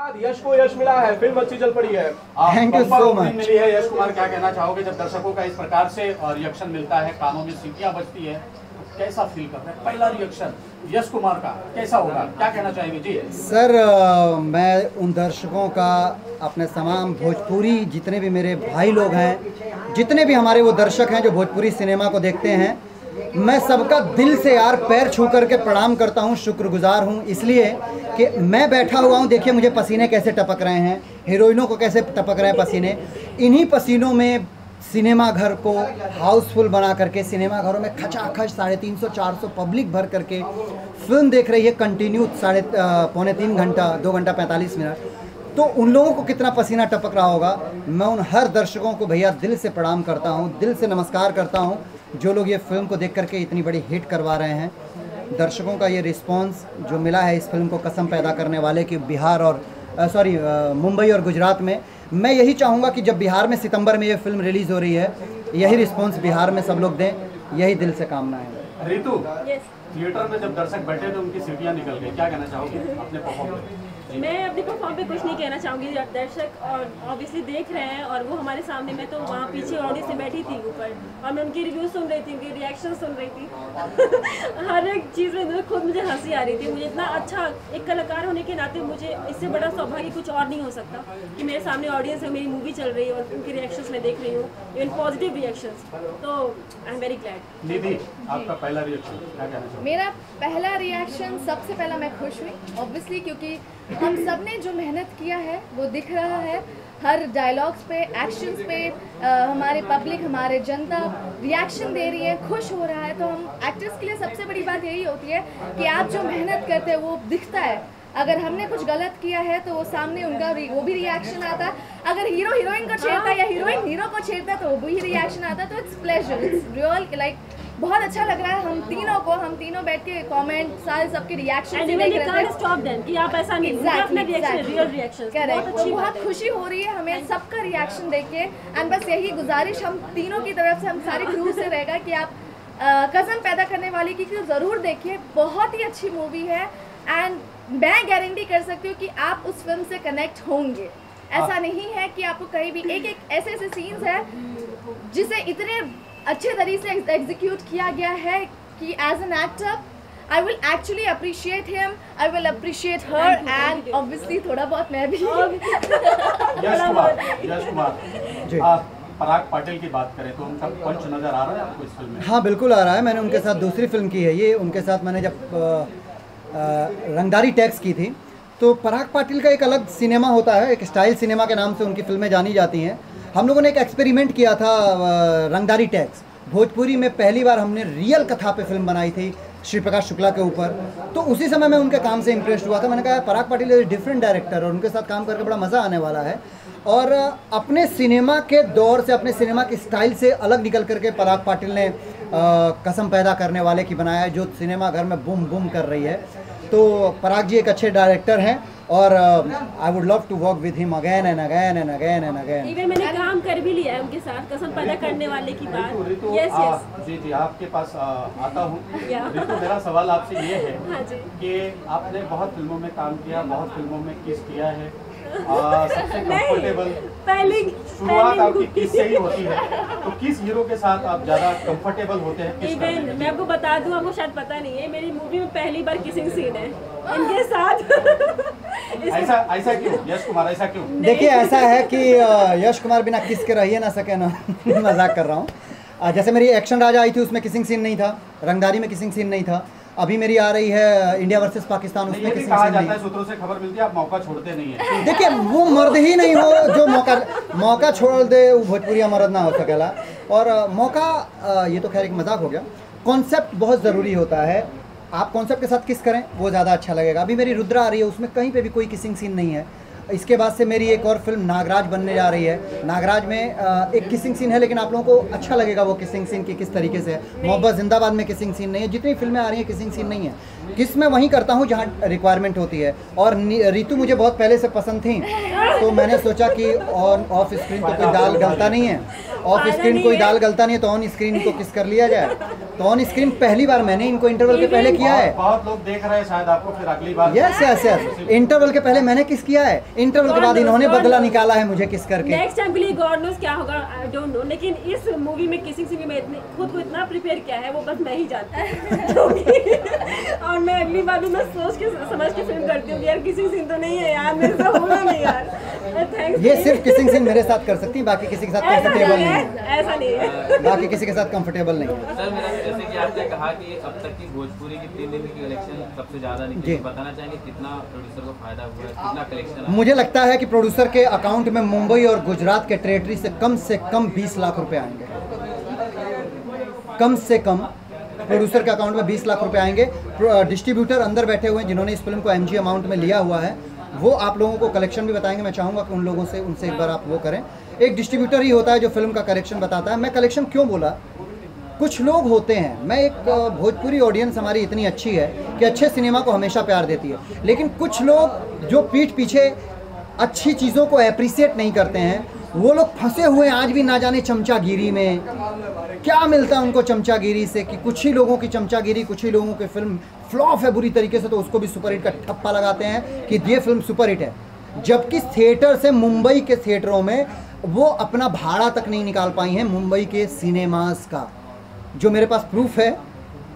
यश को यश मिला है, फिल्म अच्छी चल पड़ी है। Thank you so much. मिली है यश कुमार, क्या कहना चाहोगे जब दर्शकों का इस प्रकार से रिएक्शन मिलता है, कानों में सीटियां बजती है, कैसा फील कर रहे हैं? पहला रिएक्शन यश कुमार का कैसा होगा, क्या कहना चाहेंगे जी? सर मैं उन दर्शकों का, अपने तमाम भोजपुरी जितने भी मेरे भाई लोग हैं, जितने भी हमारे वो दर्शक हैं जो भोजपुरी सिनेमा को देखते हैं, मैं सबका दिल से यार पैर छू करके प्रणाम करता हूँ, शुक्रगुजार हूँ। इसलिए कि मैं बैठा हुआ हूँ, देखिए मुझे पसीने कैसे टपक रहे हैं, हीरोइनों को कैसे टपक रहे हैं पसीने। इन्हीं पसीनों में सिनेमा घर को हाउसफुल बना करके, सिनेमा घरों में खचाखच 350-400 पब्लिक भर करके फिल्म देख रही है कंटिन्यू, पौने 3 घंटा, 2 घंटा 45 मिनट। तो उन लोगों को कितना पसीना टपक रहा होगा। मैं उन हर दर्शकों को भैया दिल से प्रणाम करता हूँ, दिल से नमस्कार करता हूँ, जो लोग ये फिल्म को देख करके इतनी बड़ी हिट करवा रहे हैं। दर्शकों का ये रिस्पांस जो मिला है इस फिल्म को कसम पैदा करने वाले कि बिहार और मुंबई और गुजरात में, मैं यही चाहूँगा कि जब बिहार में सितंबर में ये फिल्म रिलीज़ हो रही है, यही रिस्पांस बिहार में सब लोग दें, यही दिल से कामना है। रितु, थिएटर में जब दर्शक बैठे तो उनकी सीटियां निकल गई, क्या कहना चाहोगे अपने परफॉर्म में? मैं अपने परफॉर्म पे कुछ नहीं कहना चाहूँगी। दर्शक और ऑब्वियसली देख रहे हैं और वो हमारे सामने, मैं तो वहाँ पीछे ऑडियंस में बैठी थी ऊपर, और मैं उनकी रिव्यू सुन रही थी, उनकी रिएक्शन सुन रही थी। हर एक चीज़ में खुद मुझे हंसी आ रही थी। मुझे इतना अच्छा, एक कलाकार होने के नाते मुझे इससे बड़ा सौभाग्य कुछ और नहीं हो सकता कि मेरे सामने ऑडियंस है, मेरी मूवी चल रही है और उनकी रिएक्शंस मैं देख रही हूँ, इवन पॉजिटिव रिएक्शंस। तो आई एम वेरी ग्लैड। निधि, आपका पहला रिएक्शन क्या कहना चाहोगे? मेरा पहला रिएक्शन, सबसे पहला मैं खुश हुई ऑब्वियसली, क्योंकि हम सब ने जो मेहनत किया है वो दिख रहा है हर डायलॉग्स पे, एक्शंस पे। हमारे पब्लिक, हमारे जनता रिएक्शन दे रही है, खुश हो रहा है। तो हम एक्टर्स के लिए सबसे बड़ी बात यही होती है कि आप जो मेहनत करते हैं वो दिखता है। अगर हमने कुछ गलत किया है तो वो सामने उनका वो भी रिएक्शन आता है। अगर हीरो हीरोइन को छेड़ता है या हीरोइन हीरो को छेड़ता है तो वो भी रिएक्शन आता है। तो it's pleasure, it's real, like बहुत अच्छा लग रहा है। हम तीनों बैठ के कमेंट, सारे सबके रिएक्शन देख रहे थे। स्टॉप देम कि आप ऐसा नहीं, अपना रिएक्शन, रियल रिएक्शन, बहुत अच्छी, बहुत खुशी हो रही है हमें सबका रिएक्शन देख के। एंड बस यही गुजारिश हम तीनों की तरफ से, हम सारे क्रू से रहेगा कि आप कसम पैदा करने वाली की ज़रूर देखिए। बहुत ही अच्छी मूवी है एंड मैं गारंटी कर सकती हूँ कि आप उस फिल्म से कनेक्ट होंगे। ऐसा नहीं है कि आपको कहीं भी, एक ऐसे सीन्स है जिसे इतने अच्छे तरीके से एग्जीक्यूट किया गया है कि as an actor I will actually appreciate him, I will appreciate her, and obviously थोड़ा बहुत मैं भी। यश कुमार जी, पराग पाटिल की बात करें तो उनका पंच नजर आ रहा है आपको इस फिल्म में? हाँ बिल्कुल आ रहा है। मैंने उनके साथ दूसरी फिल्म की है ये, उनके साथ मैंने जब रंगदारी टैक्स की थी। तो पराग पाटिल का एक अलग सिनेमा होता है, एक स्टाइल सिनेमा के नाम से उनकी फिल्में जानी जाती हैं। हम लोगों ने एक एक्सपेरिमेंट किया था रंगदारी टैक्स, भोजपुरी में पहली बार हमने रियल कथा पे फिल्म बनाई थी श्री प्रकाश शुक्ला के ऊपर। तो उसी समय मैं उनके काम से इम्प्रेस्ड हुआ था। मैंने कहा पराग पाटिल इज डिफरेंट डायरेक्टर और उनके साथ काम करके बड़ा मज़ा आने वाला है। और अपने सिनेमा के दौर से, अपने सिनेमा के स्टाइल से अलग निकल करके पराग पाटिल ने कसम पैदा करने वाले की बनाया है, जो सिनेमा घर में बूम बूम कर रही है। तो पराग जी एक अच्छे डायरेक्टर हैं और I would love to work with him again and again and again and again. Even मैंने काम कर भी लिया है उनके साथ, कसम पैदा करने वाले की बात। यस जी, आपके पास आता हूँ। रितु, मेरा सवाल आपसे ये है कि आपने बहुत फिल्मों में काम किया, बहुत फिल्मों में किस किया है, सबसे कंफर्टेबल पहली शुरुआत आपकी किस से ही होती है, तो किस हीरो के साथ आप ज्यादा कंफर्टेबल होते हैं? इवन मैं आपको बता दूं, आपको शायद पता नहीं है, मेरी मूवी में पहली बार किसिंग सीन है इनके साथ। ऐसा क्यों यश कुमार, ऐसा क्यों? देखिए ऐसा है कि यश कुमार बिना किस के रह ही ना सके ना। मजाक कर रहा हूँ। जैसे मेरी एक्शन राजा आई थी, उसमें किसिंग सीन नहीं था। रंगदारी में किसिंग सीन नहीं था। अभी मेरी आ रही है इंडिया वर्सेस पाकिस्तान, उसमें किसी कहा जाता है, सूत्रों से खबर मिलती है आप मौका छोड़ते नहीं है। देखिए वो मर्द ही नहीं हो जो मौका छोड़ दे, वो भोजपुरिया मर्द ना हो सकेला। और मौका, ये तो खैर एक मजाक हो गया। कॉन्सेप्ट बहुत ज़रूरी होता है। आप कॉन्सेप्ट के साथ किस करें वो ज़्यादा अच्छा लगेगा। अभी मेरी रुद्रा आ रही है, उसमें कहीं पे भी कोई किसिंग सीन नहीं है। इसके बाद से मेरी एक और फिल्म नागराज बनने जा रही है। नागराज में एक किसिंग सीन है, लेकिन आप लोगों को अच्छा लगेगा वो किसिंग सीन की किस तरीके से है। मोहब्बत जिंदाबाद में किसिंग सीन नहीं है। जितनी फिल्में आ रही हैं किसिंग सीन नहीं है। किस मैं वहीं करता हूँ जहाँ रिक्वायरमेंट होती है। और रितु मुझे बहुत पहले से पसंद थी, तो मैंने सोचा कि ऑफ स्क्रीन तो कोई दाल गलता नहीं है, ऑफ स्क्रीन कोई दाल गलता नहीं है, तो ऑन स्क्रीन को किस कर लिया जाए। तो ऑन स्क्रीन पहली बार मैंने इनको इंटरवल के पहले किया है। बहुत लोग देख रहे हैं शायद आपको, फिर अगली बार। यस इंटरवल के पहले मैंने किस किया है। इंटरवल के बाद इन्होंने बदला निकाला है मुझे किस करके। नेक्स्ट टाइम के लिए गॉड नोस क्या होगा, आई डोंट नो, लेकिन इस मूवी में किसिंग सीन में खुद को इतना प्रिपेयर किया है वो बस मैं ही जानती हूँ। और मैं अगली बार भी मैं सोच के समझ के फिल्म करती हूँ यार किसिंग सीन तो नहीं है यार, मेरे साथ होगा नहीं यार। थैंक्स। ये सिर्फ किसिंग सीन मेरे साथ कर सकती है, बाकी किसी के साथ कंफर्टेबल नहीं है, ऐसा नहीं है, बाकी किसी के साथ कंफर्टेबल नहीं है। सर मेरा जैसे कि आपने कहा कि अब तक की भोजपुरी की 3 दिन की कलेक्शन सबसे ज़्यादा निकली, बताना चाहेंगे कितना प्रोड्यूसर को फायदा हुआ है, कितना कलेक्शन? मुझे लगता है कि प्रोड्यूसर के अकाउंट में मुंबई और गुजरात के टेरिटरी से कम 20 लाख रुपए आएंगे, कम से कम प्रोड्यूसर के अकाउंट में 20 लाख रुपए आएंगे। डिस्ट्रीब्यूटर अंदर बैठे हुए हैं जिन्होंने इस फिल्म को MG अमाउंट में लिया हुआ है, वो आप लोगों को कलेक्शन भी बताएंगे। मैं चाहूँगा कि उन लोगों से उनसे एक बार आप वो करें। एक डिस्ट्रीब्यूटर ही होता है जो फिल्म का कलेक्शन बताता है। मैं कलेक्शन क्यों बोला, कुछ लोग होते हैं, मैं एक भोजपुरी ऑडियंस हमारी इतनी अच्छी है कि अच्छे सिनेमा को हमेशा प्यार देती है, लेकिन कुछ लोग जो पीठ पीछे अच्छी चीज़ों को एप्रिसिएट नहीं करते हैं, वो लोग फंसे हुए आज भी ना जाने चमचागिरी में। क्या मिलता है उनको चमचागिरी से कि कुछ ही लोगों की चमचागिरी, कुछ ही लोगों की फिल्म फ्लॉप है बुरी तरीके से तो उसको भी सुपरहिट का ठप्पा लगाते हैं कि ये फिल्म सुपरहिट है, जबकि थिएटर से मुंबई के थिएटरों में वो अपना भाड़ा तक नहीं निकाल पाई हैं मुंबई के सिनेमास का, जो मेरे पास प्रूफ है।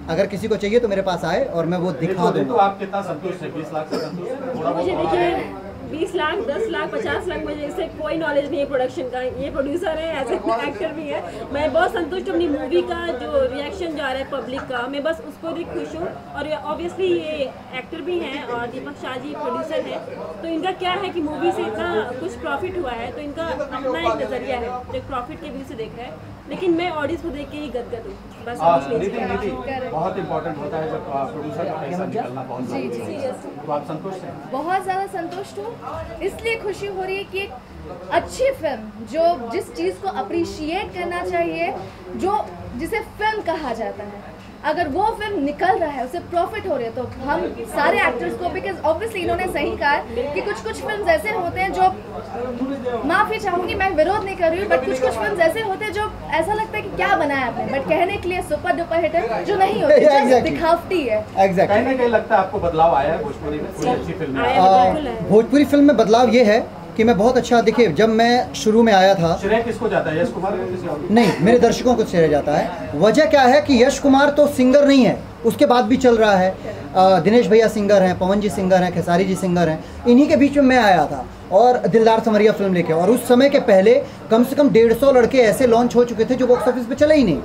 अगर किसी को चाहिए तो मेरे पास आए और मैं वो दिखा दूँ। तो आप कितना संतुष्ट है? 20 लाख से संतुष्ट है? थोड़ा मुझे बहुत देखिए 20 लाख 10 लाख 50 लाख मुझे इससे कोई नॉलेज नहीं है प्रोडक्शन का, ये प्रोड्यूसर है एज एक्टर भी है। मैं बहुत संतुष्ट हूँ अपनी मूवी का जो रिएक्शन जा रहा है पब्लिक का, मैं बस उसको देख खुश हूँ। और ऑब्वियसली ये एक्टर भी हैं और दीपक शाह जी प्रोड्यूसर हैं, तो इनका क्या है कि मूवी से इतना कुछ प्रॉफिट हुआ है तो इनका अपना एक नज़रिया है जो प्रॉफिट के व्यू से देख रहे हैं, लेकिन मैं ऑडियंस को देख के ही गदगद हूँ बस। नीति बहुत इंपॉर्टेंट होता है जब प्रोड्यूसर का पैसा निकलना बहुत जरूरी है, तो आप संतुष्ट हैं? बहुत ज़्यादा संतुष्ट हूँ, इसलिए खुशी हो रही है कि एक अच्छी फिल्म जो जिस चीज़ को अप्रिशिएट करना चाहिए, जो जिसे फिल्म कहा जाता है, अगर वो फिल्म निकल रहा है उसे प्रॉफिट हो रही है, तो हम सारे एक्टर्स को, बिकॉज ऑब्वियसली इन्होंने सही कहा कि कुछ फिल्म ऐसे होते हैं जो, माफ़ी चाहूँगी मैं विरोध नहीं कर रही हूँ, बट कुछ फिल्म ऐसे होते हैं जो ऐसा लगता है कि क्या बनाया आपने, बट कहने के लिए सुपर डुपर हिट है, जो नहीं होती, दिखावटी है। कहीं ना कहीं लगता है आपको बदलाव आया है भोजपुरी में? कोई अच्छी फिल्म है? भोजपुरी फिल्म में बदलाव ये है कि मैं बहुत अच्छा, देखिए जब मैं शुरू में आया था, श्रेय किसको जाता है? यश कुमार को किसी और? नहीं, मेरे दर्शकों को श्रेय जाता है। वजह क्या है कि यश कुमार तो सिंगर नहीं है, उसके बाद भी चल रहा है। दिनेश भैया सिंगर हैं, पवन जी सिंगर हैं, खेसारी जी सिंगर हैं, इन्हीं के बीच में मैं आया था और दिलदार समरिया फिल्म लेके, और उस समय के पहले कम से कम 150 लड़के ऐसे लॉन्च हो चुके थे जो बॉक्स ऑफिस पे चले ही नहीं,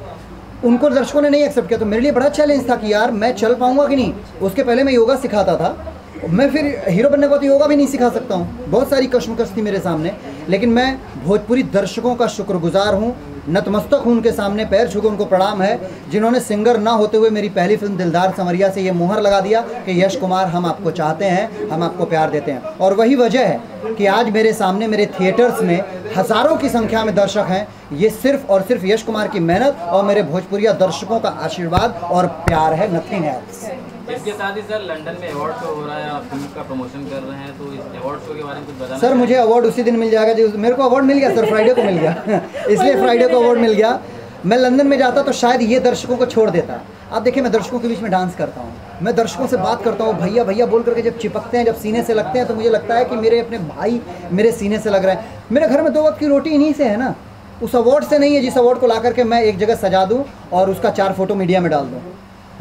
उनको दर्शकों ने नहीं एक्सेप्ट किया। तो मेरे लिए बड़ा चैलेंज था कि यार मैं चल पाऊंगा कि नहीं। उसके पहले मैं योगा सिखाता था, मैं फिर हीरो बनने को तो योगा भी नहीं सिखा सकता हूँ, बहुत सारी कश्मकश थी मेरे सामने, लेकिन मैं भोजपुरी दर्शकों का शुक्रगुजार हूँ, नतमस्तक हूँ उनके सामने, पैर छू के उनको प्रणाम है, जिन्होंने सिंगर ना होते हुए मेरी पहली फिल्म दिलदार समरिया से ये मुहर लगा दिया कि यश कुमार हम आपको चाहते हैं, हम आपको प्यार देते हैं। और वही वजह है कि आज मेरे सामने मेरे थिएटर्स में हज़ारों की संख्या में दर्शक हैं। ये सिर्फ और सिर्फ यश कुमार की मेहनत और मेरे भोजपुरिया दर्शकों का आशीर्वाद और प्यार है, नथिंग एल्स। इसके साथ ही सर लंदन में अवार्ड शो हो रहा है, आप फिल्म का प्रमोशन कर रहे हैं, तो इस अवार्ड शो के बारे में कुछ बताना? सर मुझे अवार्ड उसी दिन मिल जाएगा जो मेरे को अवार्ड मिल गया सर, फ्राइडे को मिल गया इसलिए फ्राइडे को अवार्ड मिल गया। मैं लंदन में जाता तो शायद ये दर्शकों को छोड़ देता। आप देखिए मैं दर्शकों के बीच में डांस करता हूँ, मैं दर्शकों से बात करता हूँ, भैया भैया बोल करके जब चिपकते हैं, जब सीने से लगते हैं, तो मुझे लगता है कि मेरे अपने भाई मेरे सीने से लग रहे हैं। मेरे घर में 2 वक्त की रोटी इन्हीं से है ना, उस अवार्ड से नहीं है जिस अवार्ड को ला करके मैं एक जगह सजा दूँ और उसका 4 फोटो मीडिया में डाल दूँ।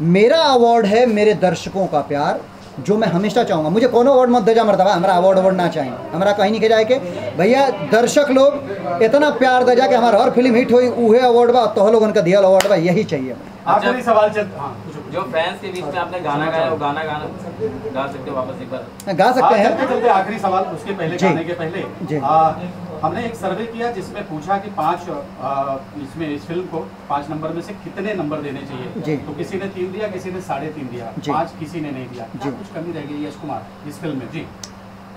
मेरा अवार्ड है मेरे दर्शकों का प्यार, जो मैं हमेशा चाहूँगा। मुझे कोनो अवार्ड मत दे जा मरतबा, हमारा अवार्ड ना चाहिए, हमारा कहीं नहीं के जाए के भैया दर्शक लोग इतना प्यार दे जा कि हमारा हर फिल्म हिट हुई उहे अवार्ड बा, तो लोग उनका दिया अवार्ड बा, यही चाहिए। आखिरी सवाल जो फैंस के बीच में आपने गाना गाया, वो गाना गा सकते हो वापस एक बार? गा सकते हैं। चलते आखिरी सवाल, उसके पहले गाने के पहले हमने एक सर्वे किया जिसमें पूछा कि 5 इसमें इस फिल्म को 5 नंबर में से कितने नंबर देने चाहिए, तो किसी ने 3 दिया, किसी ने 3.5 दिया, 5 किसी ने नहीं दिया। कुछ कमी रह गई यश कुमार इस फिल्म में? जी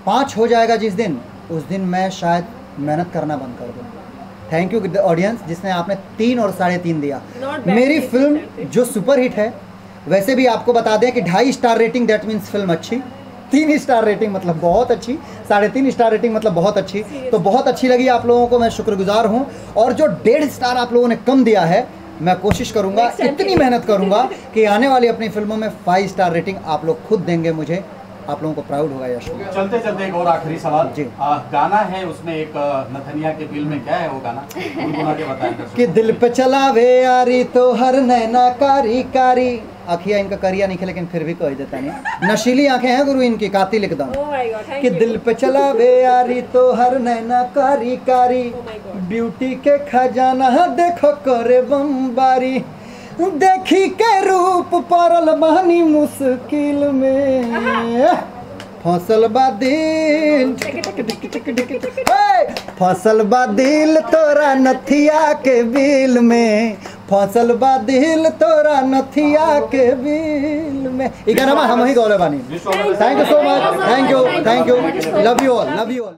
5 हो जाएगा जिस दिन, उस दिन मैं शायद मेहनत करना बंद कर दूँ। थैंक यू ऑडियंस जिसने आपने 3 और 3.5 दिया। मेरी फिल्म जो सुपर हिट है, वैसे भी आपको बता दें कि 2.5 star rating that means film अच्छी, 3 स्टार रेटिंग मतलब बहुत अच्छी, 3.5 स्टार रेटिंग मतलब बहुत अच्छी, तो बहुत अच्छी लगी आप लोगों को, मैं शुक्रगुजार हूँ। और जो 1.5 स्टार आप लोगों ने कम दिया है, मैं कोशिश करूँगा, इतनी मेहनत करूँगा कि आने वाली अपनी फिल्मों में 5 स्टार रेटिंग आप लोग खुद देंगे मुझे। आप लोगों को प्राउड होगा यश होगा। चलते चलते एक और आखिरी सवाल जी। गाना है उसमें एक नथनिया के बिल में क्या है वो गाना गुनगुना के बताएं कि दिल पे चलावे यारी तो हर नैना कारी कारी, आखिया इनका करिया नहीं लेकिन फिर भी कह देता नहीं, नशीली आंखें हैं गुरु इनकी, कातिल एकदम। कि दिल पे चलावे यारी तो हर नैना कारी कारी, ब्यूटी के खजाना देखो करे बमबारी, देखी के रूप परल बहनी मुश्किल में, फसल बा दिल फसल बा दिल तोरा नथिया के बिल में, फसल बा दिल तोरा नथिया के बिल में। ई गाना हम ही गौले बानी। Thank you so much, thank you, love you all, love you all.